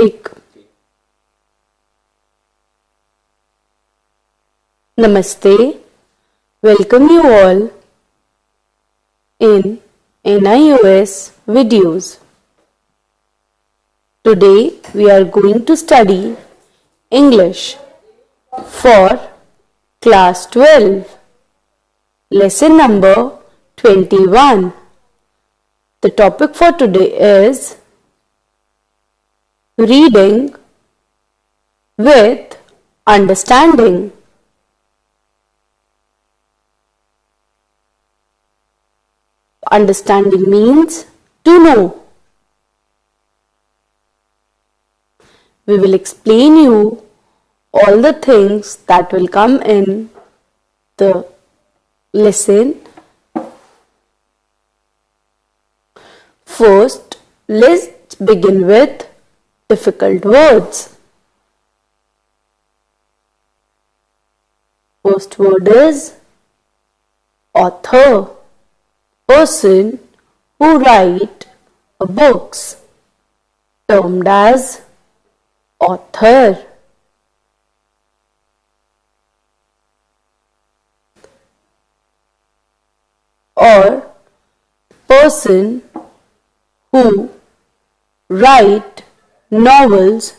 एक Namaste. Welcome you all in NIOS videos. Today we are going to study English for class 12, lesson number 21. The topic for today is reading with understanding. Understanding means to know. We will explain you all the things that will come in the lesson. First, let's begin with difficult words. First word is author, person who write books, termed as author. Or person who write novels,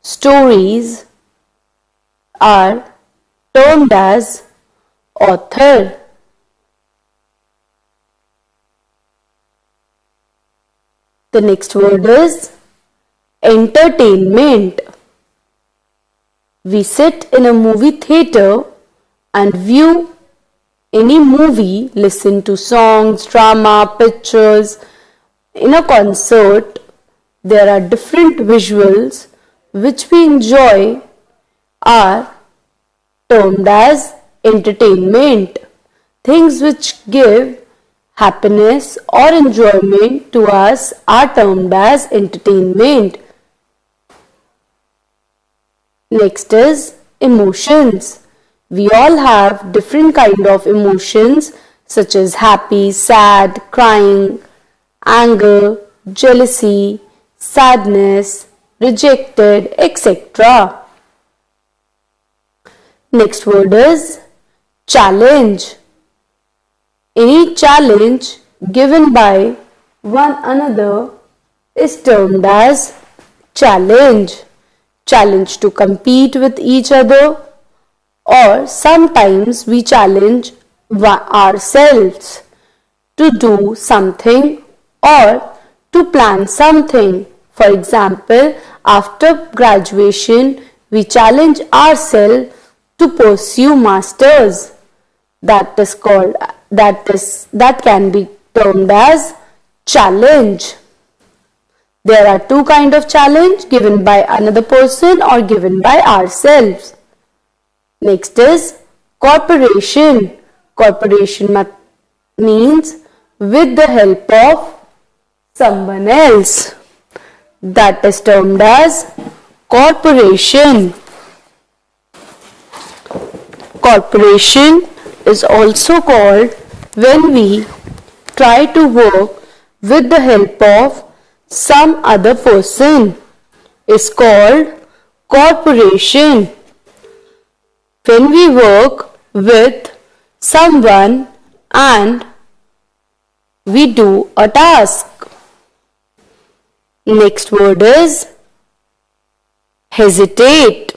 stories are termed as author. The next word is entertainment. We sit in a movie theater and view any movie, listen to songs, drama, pictures. In a concert, there are different visuals which we enjoy are termed as entertainment. Things which give happiness or enjoyment to us are termed as entertainment. Next is emotions. We all have different kind of emotions such as happy, sad, crying, anger, jealousy, sadness, rejected, etc. Next word is challenge. Any challenge given by one another is termed as challenge. Challenge to compete with each other, or sometimes we challenge ourselves to do something or to plan something. For example, after graduation, we challenge ourselves to pursue masters. That can be termed as challenge. There are two kinds of challenge, given by another person or given by ourselves. Next is cooperation. Cooperation means with the help of someone else. That is termed as cooperation. Cooperation is also called when we try to work with the help of some other person, is called cooperation. When we work with someone and we do a task. Next word is hesitate.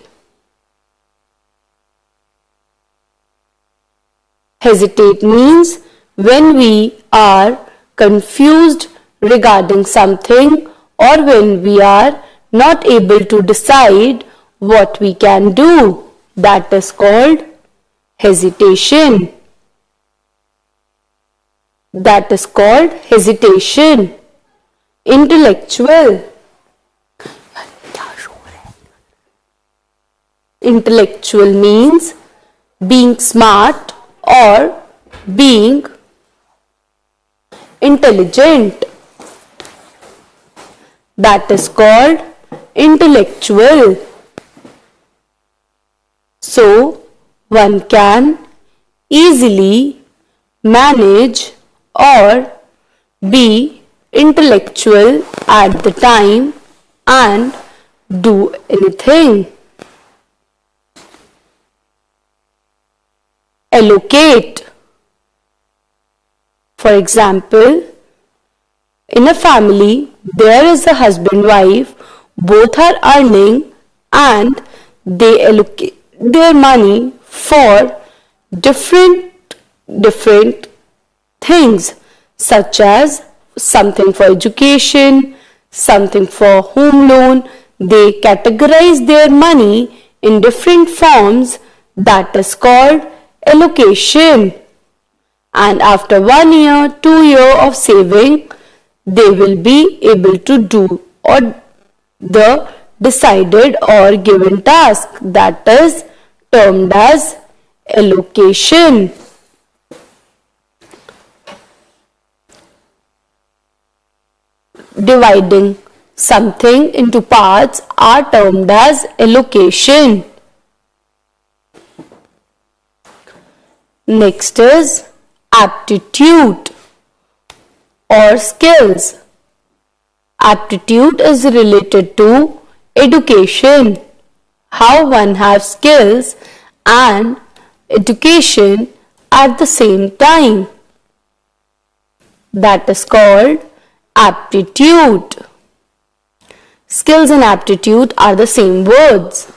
Hesitate means when we are confused regarding something or when we are not able to decide what we can do. That is called hesitation. That is called hesitation. Intellectual. Intellectual means being smart or being intelligent. That is called intellectual. So, one can easily manage or be intellectual at the time and do anything. Allocate. For example, in a family, there is a husband-wife, both are earning and they allocate their money for different things, such as something for education, something for home loan. They categorize their money in different forms, that is called allocation. And after 1 year, 2 year of saving, they will be able to do or the decided or given task, that is termed as allocation. Dividing something into parts are termed as allocation. Next is aptitude or skills. Aptitude is related to education, how one has skills and education at the same time. That is called aptitude. Skills and aptitude are the same words.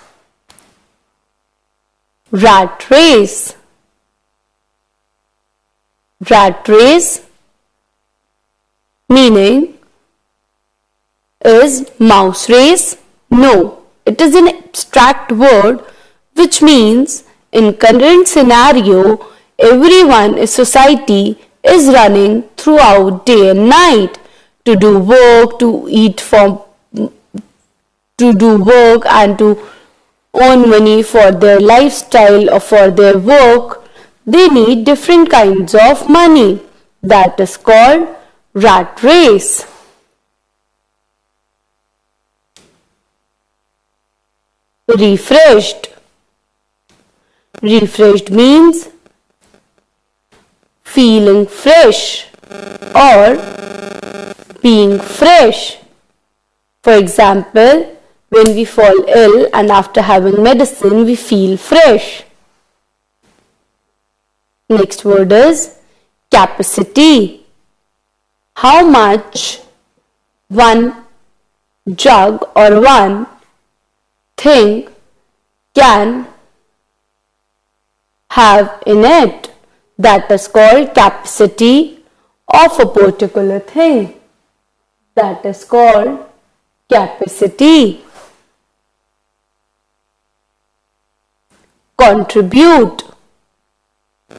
Rat race. Rat race meaning is mouse race? No, it is an abstract word which means in current scenario everyone in society is running throughout day and night to do work, to do work and to earn money for their lifestyle or for their work. They need different kinds of money. That is called rat race. Refreshed. Refreshed means feeling fresh or being fresh. For example, when we fall ill and after having medicine we feel fresh. Next word is capacity. How much one jug or one thing can have in it. That is called capacity of a particular thing. That is called capacity. Contribute.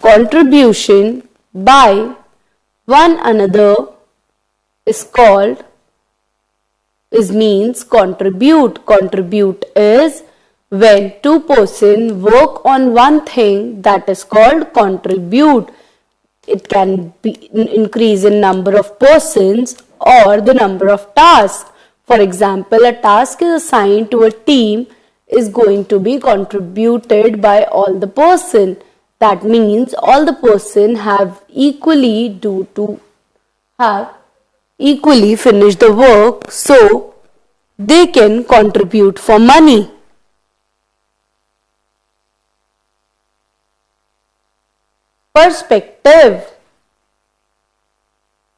Contribution by one another means contribute. Contribute is when two persons work on one thing, that is called contribute. It can be increase in number of persons or the number of tasks. For example, a task is assigned to a team is going to be contributed by all the person. That means all the person have equally finish the work, so they can contribute for money. Perspective.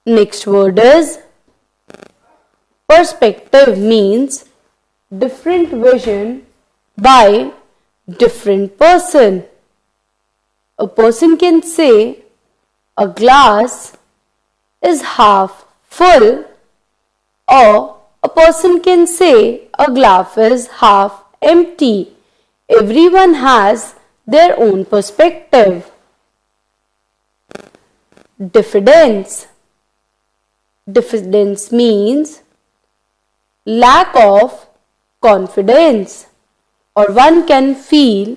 Next word is perspective means different vision by different person. A person can say a glass is half full, or a person can say a glass is half empty. Everyone has their own perspective. Diffidence. Diffidence means lack of confidence, or one can feel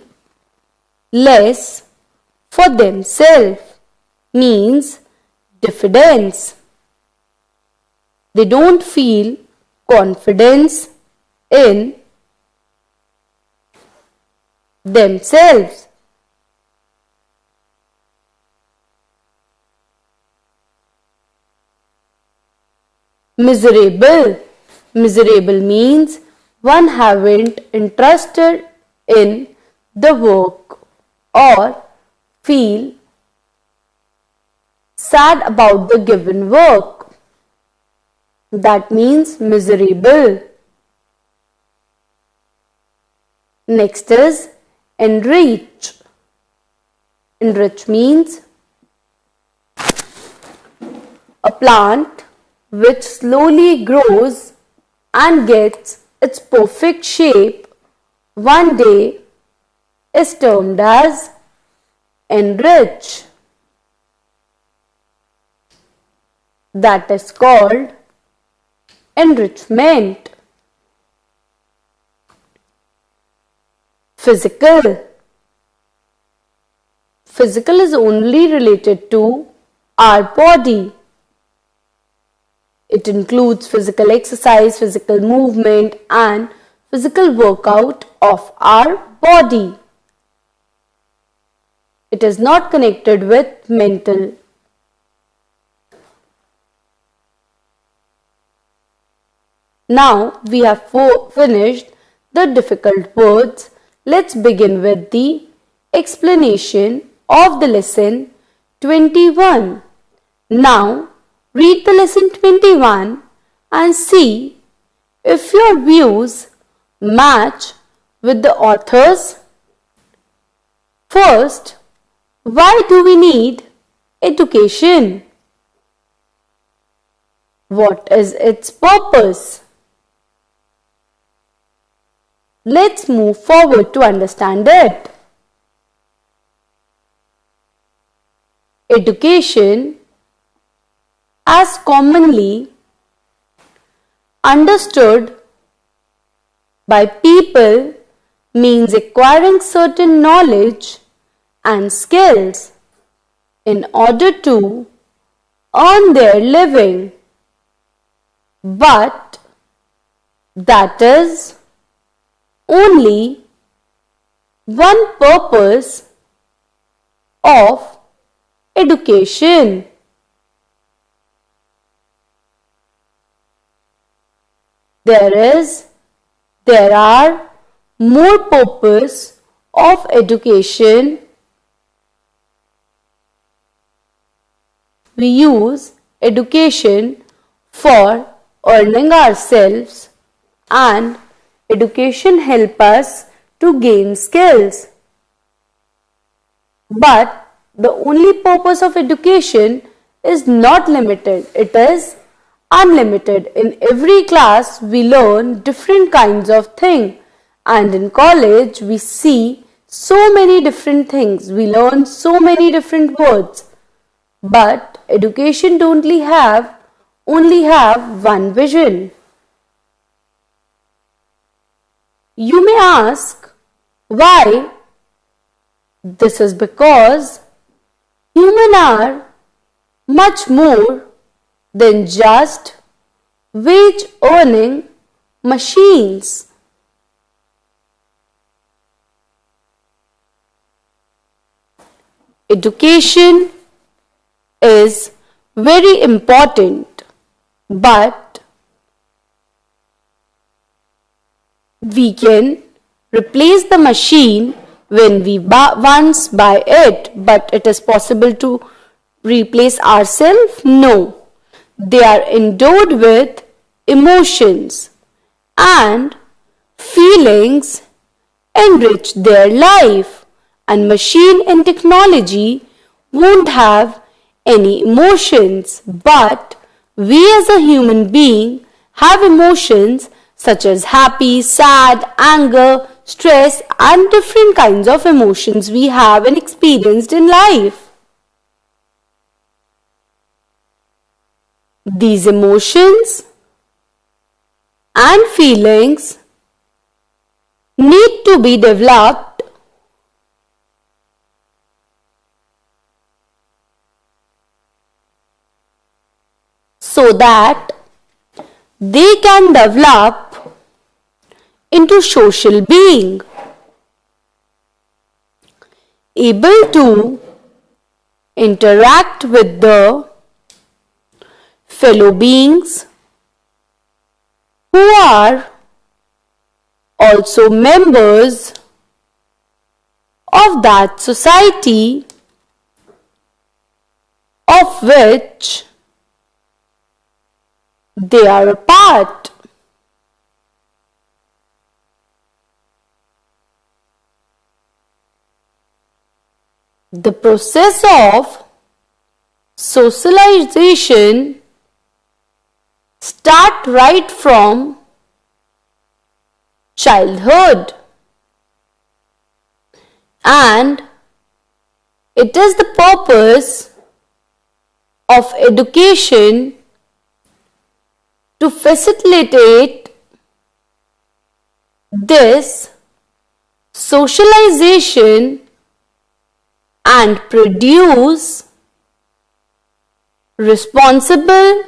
less for themselves, means diffidence. They don't feel confidence in themselves. Miserable. Miserable means one haven't interested in the work or feel sad about the given work. That means miserable. Next is enrich. Enrich means a plant which slowly grows and gets its perfect shape one day is termed as enrich. That is called enrichment. Physical. Physical is only related to our body. It includes physical exercise, physical movement, and physical workout of our body. It is not connected with mental. Now we have finished the difficult words. Let's begin with the explanation of the lesson 21. Now read the lesson 21 and see if your views match with the author's. First, why do we need education? What is its purpose? Let's move forward to understand it. Education, as commonly understood by people, means acquiring certain knowledge and skills in order to earn their living. But that is only one purpose of education. There are more purposes of education. We use education for earning ourselves, and education helps us to gain skills. But the only purpose of education is not limited. It is unlimited. In every class we learn different kinds of things, and in college we see so many different things. We learn so many different words. But education only have one vision. You may ask why. This is because humans are much more than just wage earning machines. Education is very important, but we can replace the machine when we once buy it, but it is possible to replace ourselves? No. They are endowed with emotions, and feelings enrich their life, and machine and technology won't have any emotions, but we as a human being have emotions such as happy, sad, anger, stress, and different kinds of emotions we have and experienced in life. These emotions and feelings need to be developed so that they can develop into social being, able to interact with the fellow beings who are also members of that society of which they are a part. The process of socialization starts right from childhood, and it is the purpose of education to facilitate this socialization and produce responsible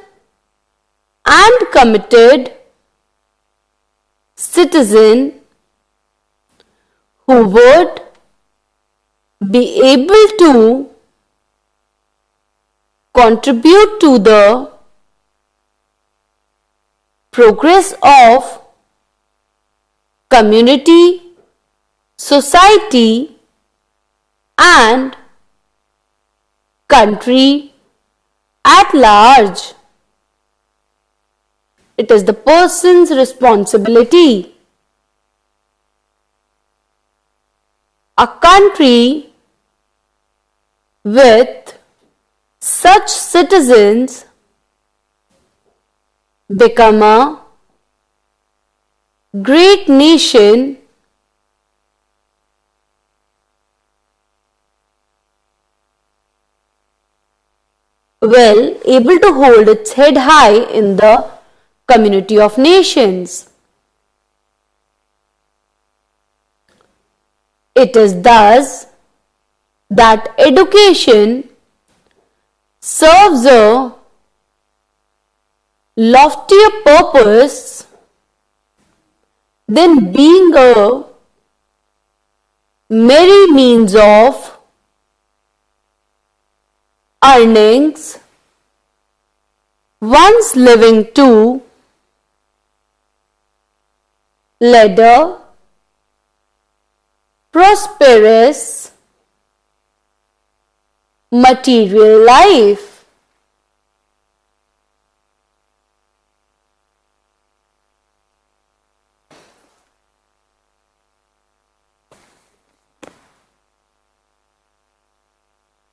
and committed citizen who would be able to contribute to the progress of community, society, and country at large. It is the person's responsibility. A country with such citizens become a great nation well able to hold its head high in the community of nations. It is thus that education serves a loftier purpose than being a merry means of earnings once living to lead a prosperous material life.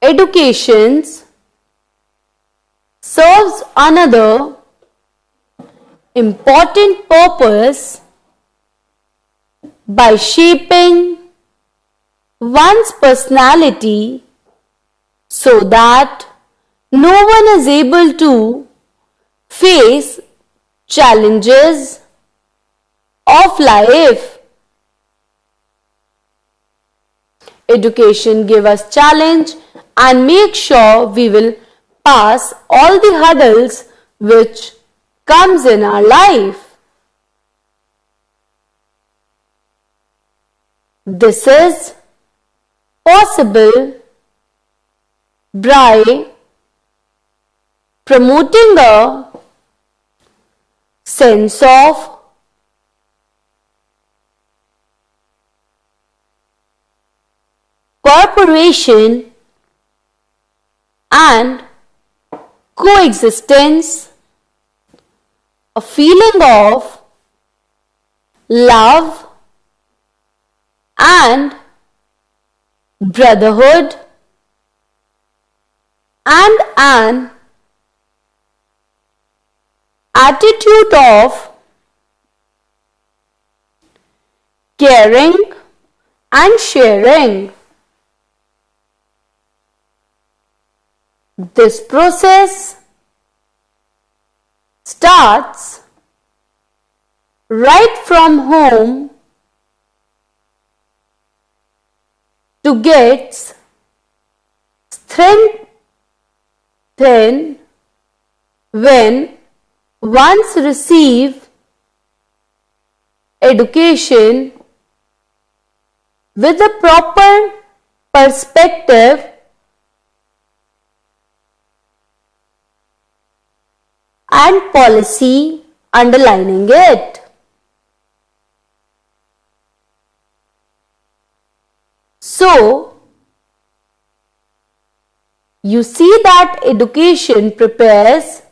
Education serves another important purpose by shaping one's personality so that no one is able to face challenges of life. Education gives us challenge and make sure we will pass all the hurdles which comes in our life. This is possible by promoting a sense of cooperation and coexistence, a feeling of love and brotherhood, and an attitude of caring and sharing. This process starts right from home to get strengthened when once receive education with a proper perspective and policy underlining it. So, you see that education prepares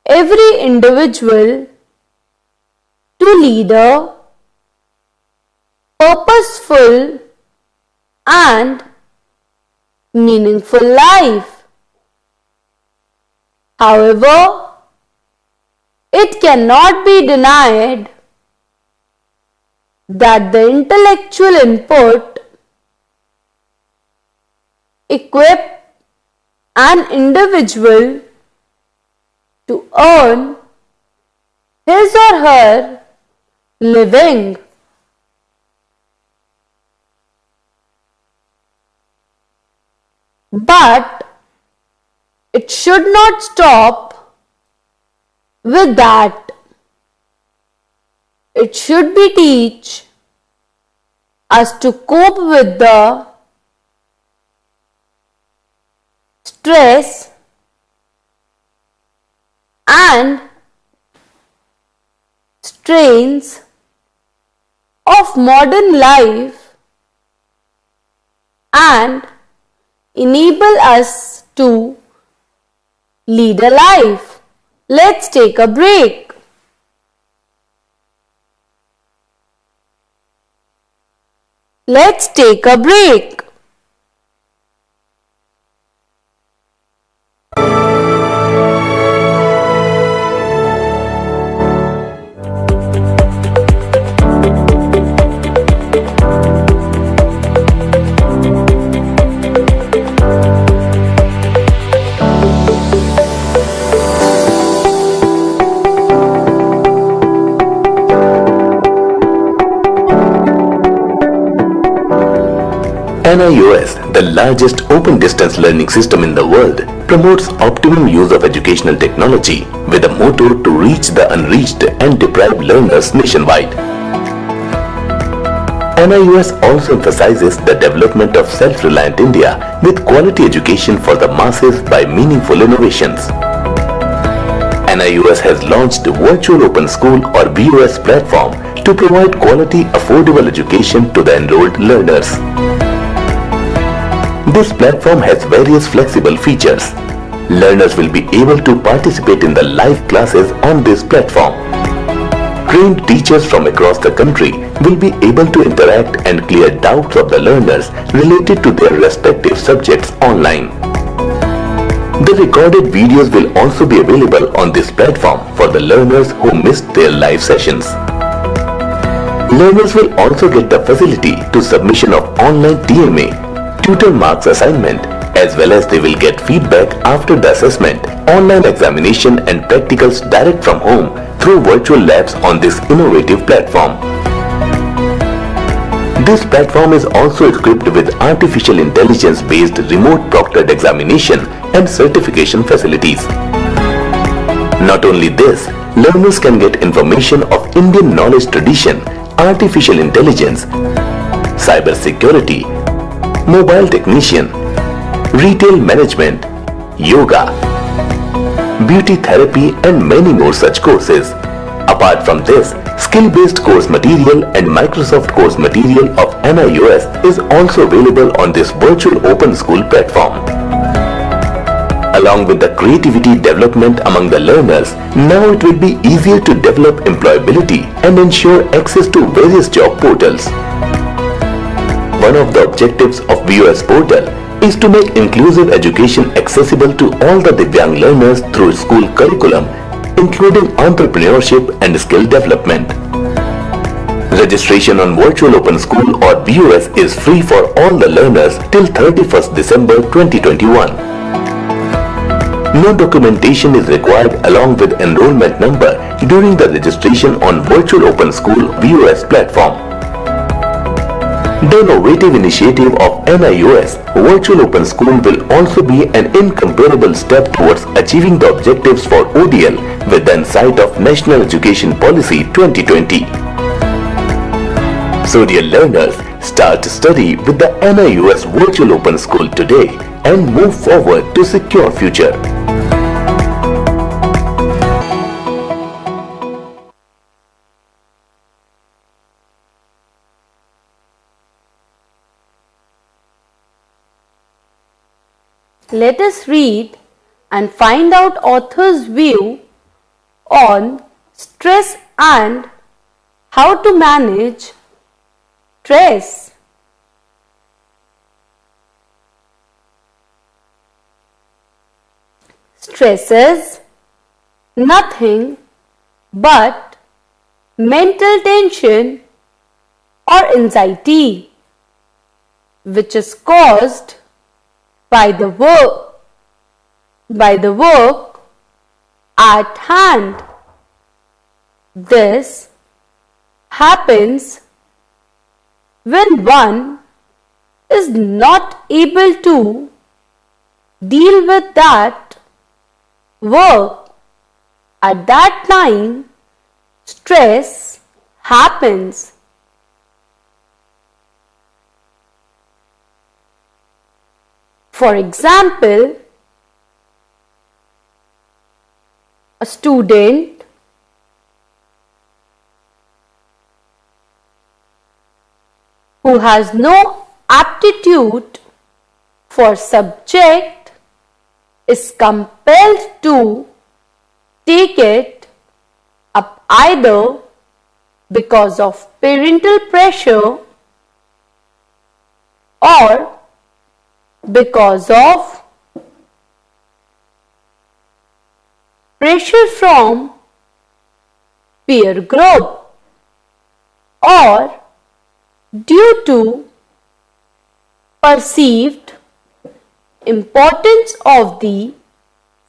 every individual to lead a purposeful and meaningful life. However, it cannot be denied that the intellectual input equip an individual to earn his or her living. But it should not stop with that. It should be teach us to cope with the stress and strains of modern life and enable us to lead a life. Let's take a break. Let's take a break. NIOS, the largest open distance learning system in the world, promotes optimum use of educational technology with a motto to reach the unreached and deprived learners nationwide. NIOS also emphasizes the development of self-reliant India with quality education for the masses by meaningful innovations. NIOS has launched Virtual Open School or VOS platform to provide quality, affordable education to the enrolled learners. This platform has various flexible features. Learners will be able to participate in the live classes on this platform. Trained teachers from across the country will be able to interact and clear doubts of the learners related to their respective subjects online. The recorded videos will also be available on this platform for the learners who missed their live sessions. Learners will also get the facility to submission of online TMA, tutor marks assignment, as well as they will get feedback after the assessment, online examination and practicals direct from home through virtual labs on this innovative platform. This platform is also equipped with artificial intelligence based remote proctored examination and certification facilities. Not only this, learners can get information of Indian knowledge tradition, artificial intelligence, cyber security, mobile technician, retail management, yoga, beauty therapy and many more such courses. Apart from this, skill-based course material and Microsoft course material of NIOS is also available on this virtual open school platform. Along with the creativity development among the learners, now it will be easier to develop employability and ensure access to various job portals. One of the objectives of VOS portal is to make inclusive education accessible to all the Divyang learners through school curriculum, including entrepreneurship and skill development. Registration on Virtual Open School or VOS is free for all the learners till 31st December 2021. No documentation is required along with enrollment number during the registration on Virtual Open School VOS platform. The innovative initiative of NIOS, Virtual Open School will also be an incomparable step towards achieving the objectives for ODL with the insight of National Education Policy 2020. So dear learners, start study with the NIOS Virtual Open School today and move forward to secure future. Let us read and find out author's view on stress and how to manage stress. Stress is nothing but mental tension or anxiety which is caused by the work at hand. This happens when one is not able to deal with that work. At that time, stress happens. For example, a student who has no aptitude for subject is compelled to take it up either because of parental pressure or because of pressure from peer group or due to perceived importance of the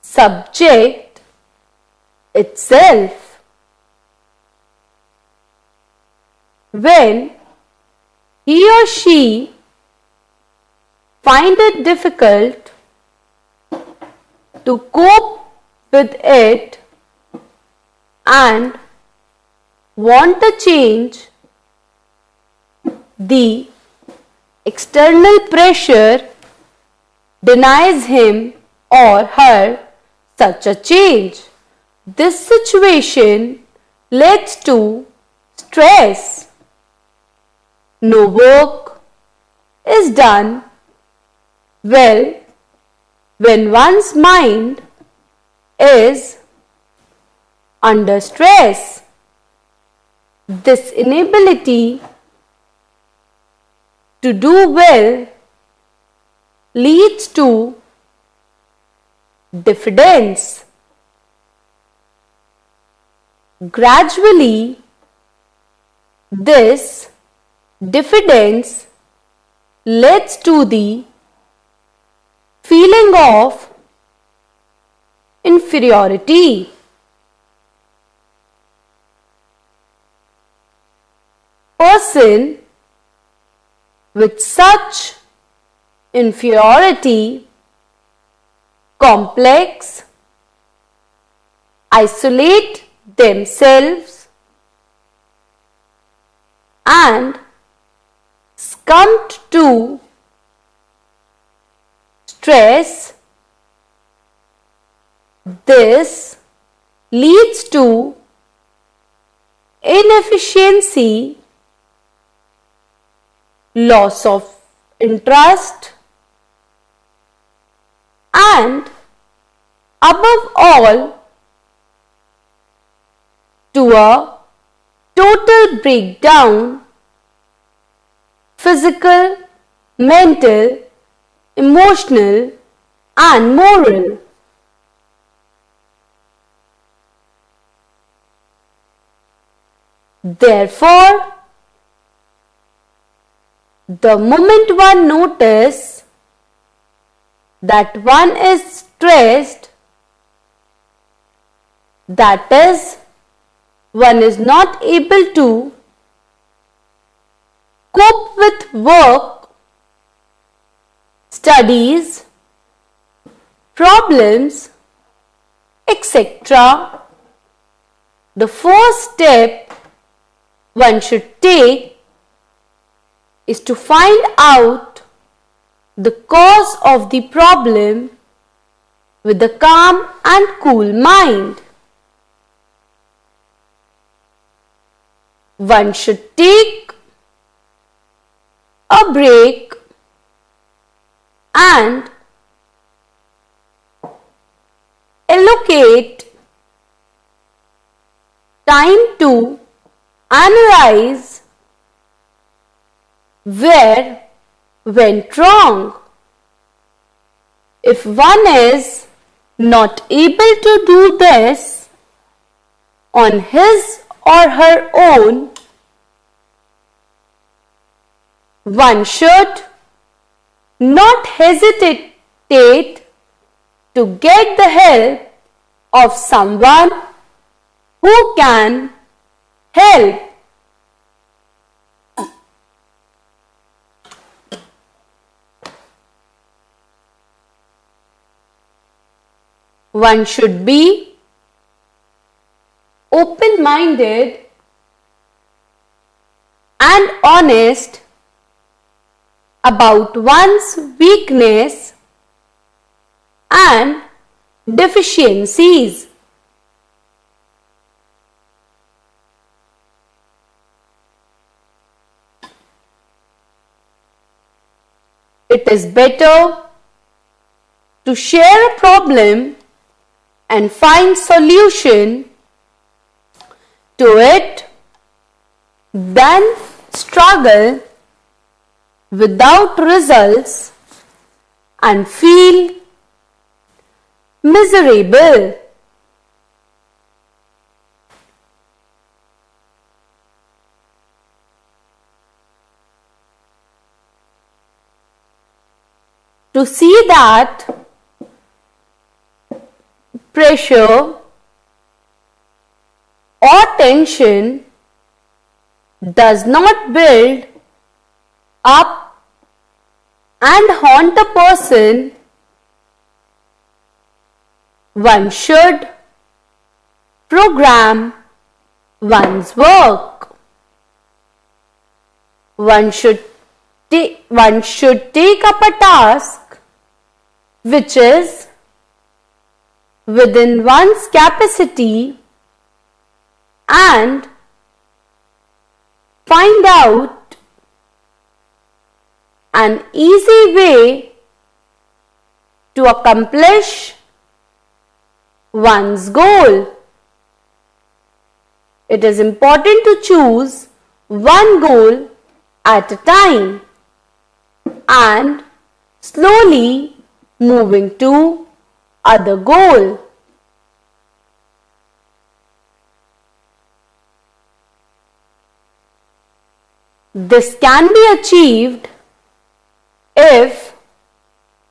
subject itself. When he or she find it difficult to cope with it and want a change, the external pressure denies him or her such a change. This situation leads to stress. No work is done well when one's mind is under stress. This inability to do well leads to diffidence. Gradually, this diffidence leads to the feeling of inferiority. Person with such inferiority complex isolate themselves and succumb to stress. This leads to inefficiency, loss of interest, and above all, to a total breakdown, physical, mental, emotional, and moral. Therefore, the moment one notices that one is stressed, that is, one is not able to cope with work, studies, problems, etc., the first step one should take is to find out the cause of the problem with a calm and cool mind. One should take a break and allocate time to analyze where went wrong. If one is not able to do this on his or her own, one should not hesitate to get the help of someone who can help. One should be open-minded and honest about one's weakness and deficiencies. It is better to share a problem and find solution to it than struggle without results and feel miserable. To see that pressure or tension does not build up and haunt a person, one should program one's work. One should take up a task which is within one's capacity and find out an easy way to accomplish one's goal. It is important to choose one goal at a time and slowly moving to other goal. This can be achieved if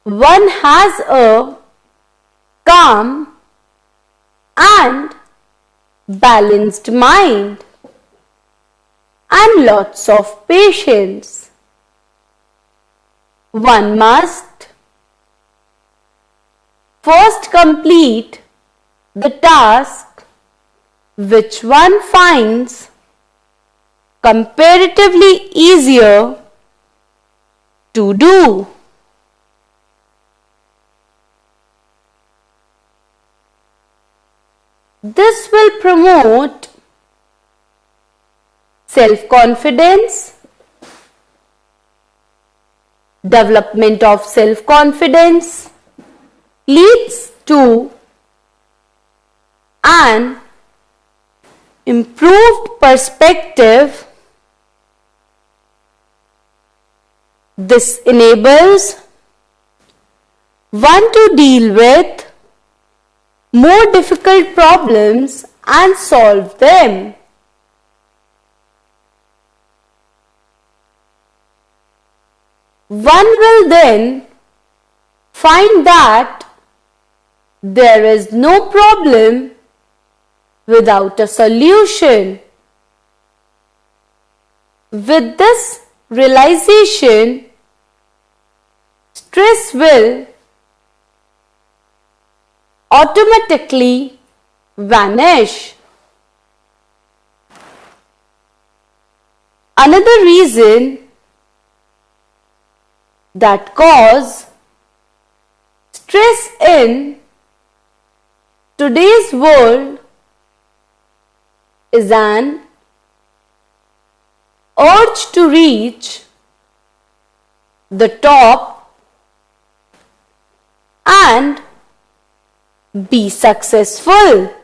one has a calm and balanced mind and lots of patience. One must first complete the task which one finds comparatively easier to do. This will promote self-confidence. Development of self-confidence leads to an improved perspective. This enables one to deal with more difficult problems and solve them. One will then find that there is no problem without a solution. With this realization, stress will automatically vanish. Another reason that cause stress in today's world is an urge to reach the top and be successful.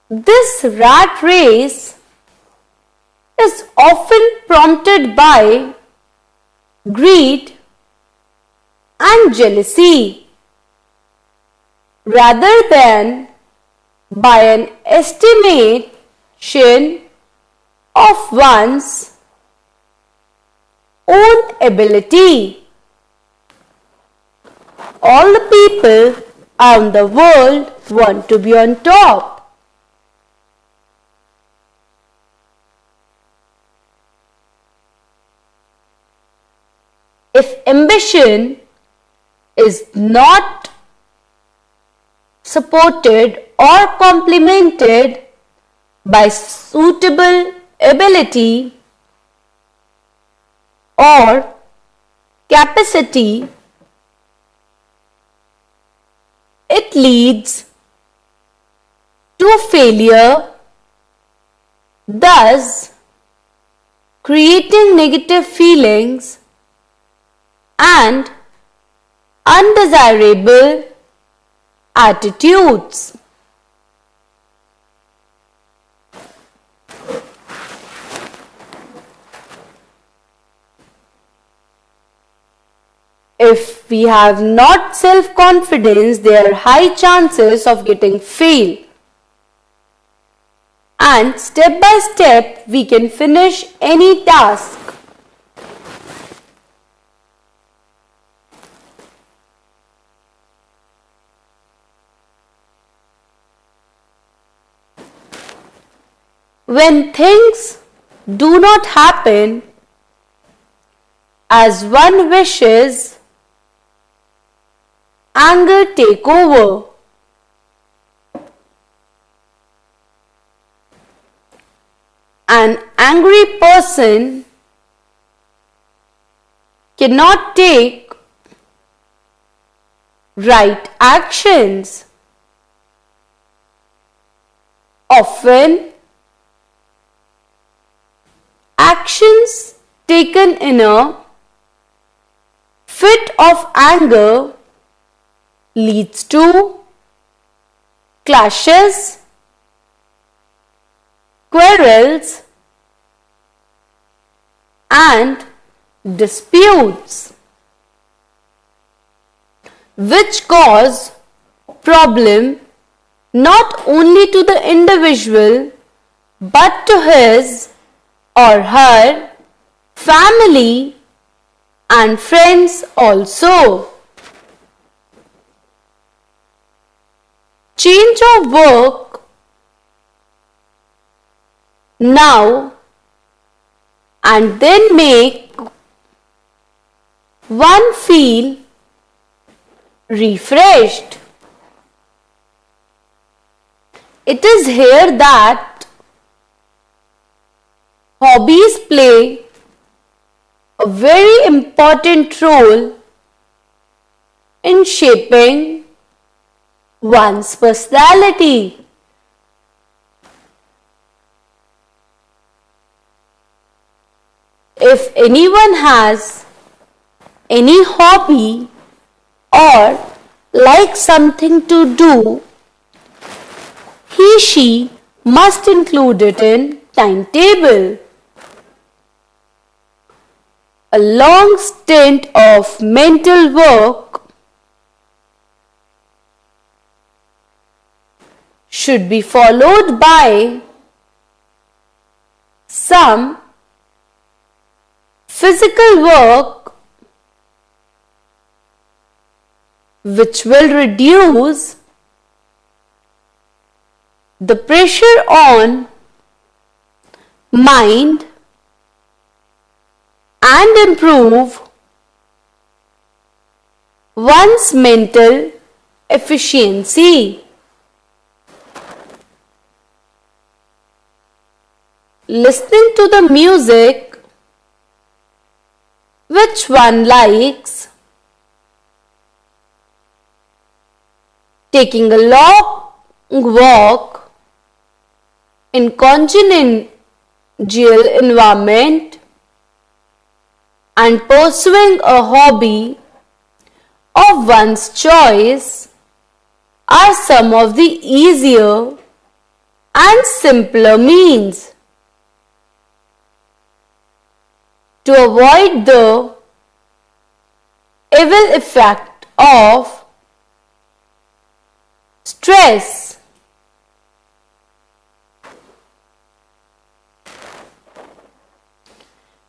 This rat race is often prompted by greed and jealousy rather than by an estimation of one's own ability. All the people around the world want to be on top. If ambition is not supported or complemented by suitable ability or capacity, it leads to failure, thus creating negative feelings and undesirable attitudes. If we have not self-confidence, there are high chances of getting fail. And step by step, we can finish any task. When things do not happen as one wishes, anger takes over. An angry person cannot take right actions. Often, actions taken in a fit of anger leads to clashes, quarrels, and disputes, which cause problem not only to the individual but to his or her family and friends also. Change of work now and then make one feel refreshed. It is here that hobbies play a very important role in shaping one's personality. If anyone has any hobby or likes something to do, she must include it in timetable. A long stint of mental work should be followed by some physical work which will reduce the pressure on mind and improve one's mental efficiency. Listening to the music which one likes, taking a long walk in congenial environment and pursuing a hobby of one's choice are some of the easier and simpler means to avoid the evil effect of stress.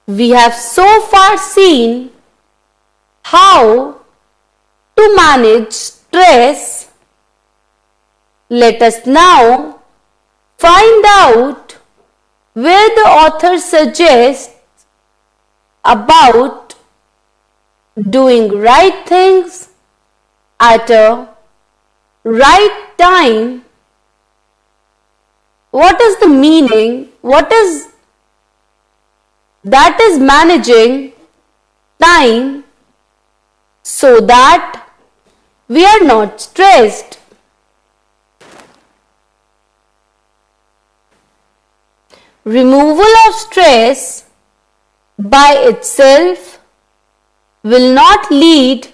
We have so far seen how to manage stress. Let us now find out where the author suggests about doing right things at a right time. What is the meaning? That is managing time so that we are not stressed. Removal of stress by itself will not lead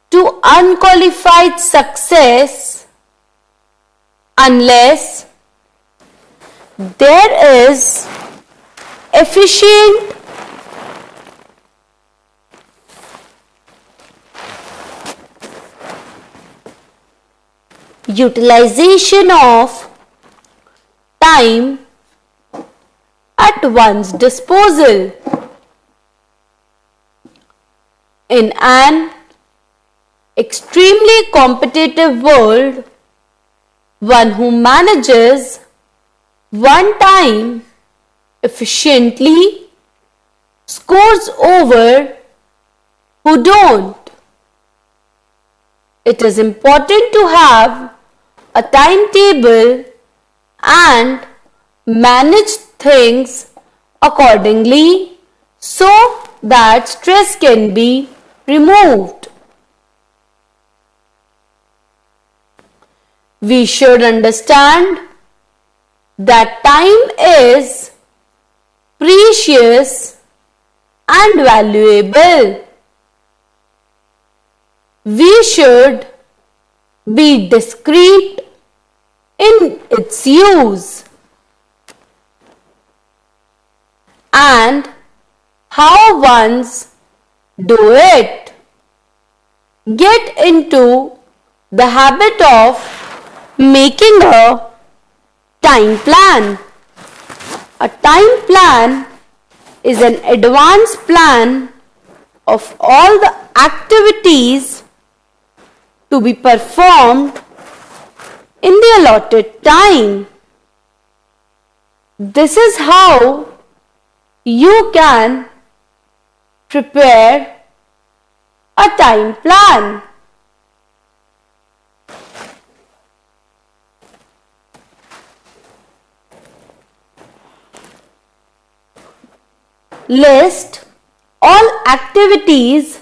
to unqualified success unless there is efficient utilization of time at one's disposal. In an extremely competitive world, one who manages one time efficiently scores over who don't. It is important to have a timetable and manage things accordingly so that stress can be removed. We should understand that time is precious and valuable. We should be discreet in its use and how ones do it. Get into the habit of making a time plan. A time plan is an advanced plan of all the activities to be performed in the allotted time. This is how you can prepare a time plan. List all activities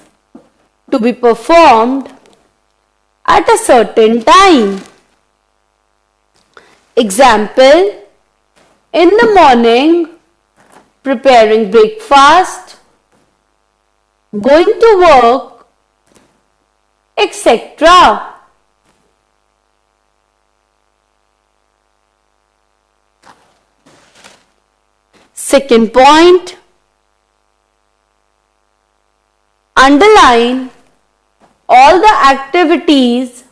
to be performed at a certain time. Example, in the morning, preparing breakfast, going to work, etc. Second point, underline all the activities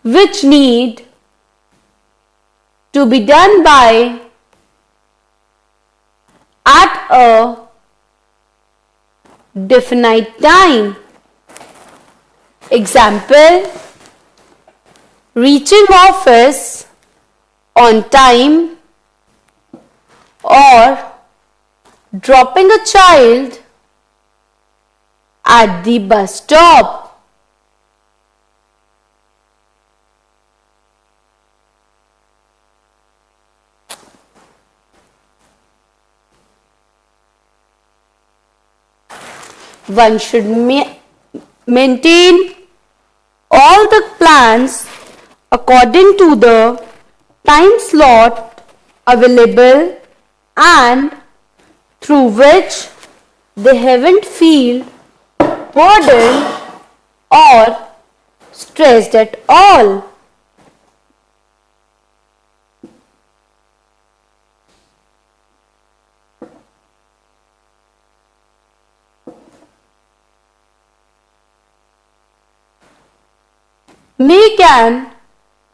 which need to be done by at a definite time. Example, reaching office on time or dropping a child at the bus stop. One should maintain all the plans according to the time slot available and through which they haven't feel burdened or stressed at all. Make an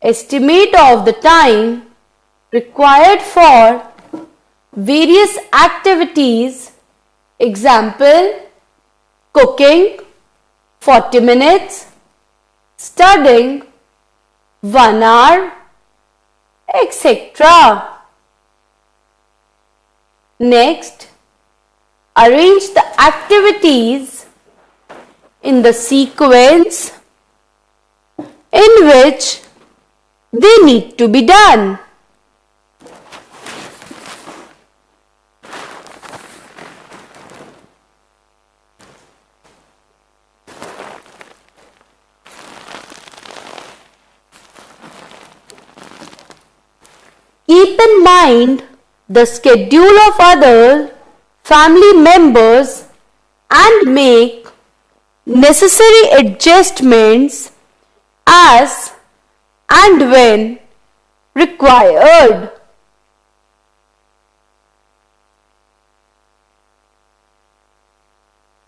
estimate of the time required for various activities. Example, cooking 40 minutes, studying 1 hour, etc. Next, arrange the activities in the sequence in which they need to be done. Keep in mind the schedule of other family members and make necessary adjustments as and when required.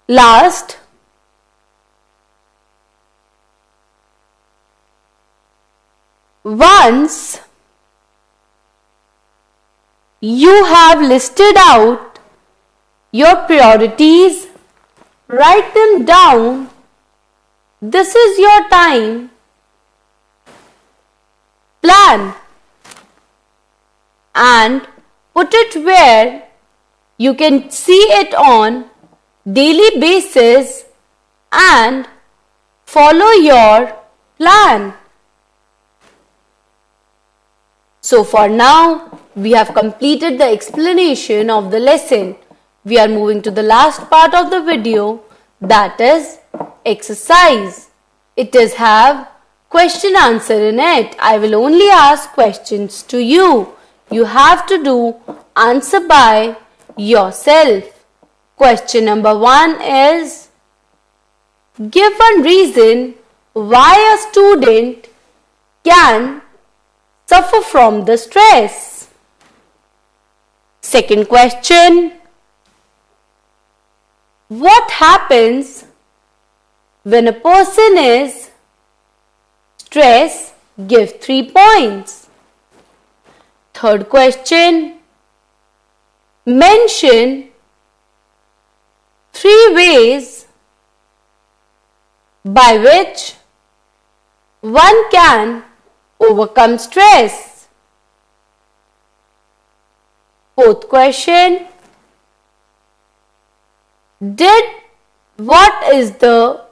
Last, once you have listed out your priorities, write them down. This is your time. Plan and put it where you can see it on daily basis and follow your plan. So for now, we have completed the explanation of the lesson. We are moving to the last part of the video, that is exercise. It is have question answer in it. I will only ask questions to you. You have to do answer by yourself. Question number 1 is, give one reason why a student can suffer from the stress. Second question, what happens when a person is stressed? Give 3 points. Third question, mention 3 ways by which one can overcome stress. Fourth question, what is the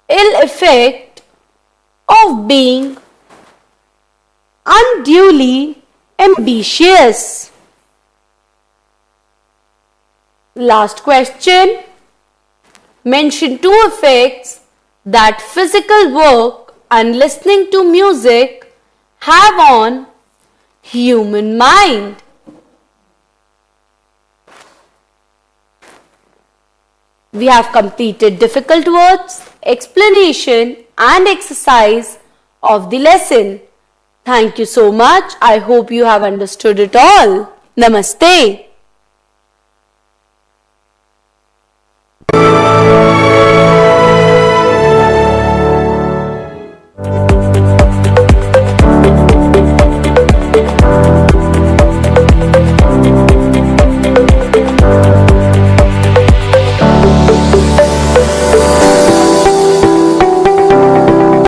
ill effect of being unduly ambitious? Last question, mention 2 effects that physical work and listening to music have on human mind. We have completed difficult words, explanation and exercise of the lesson. Thank you so much. I hope you have understood it all. Namaste.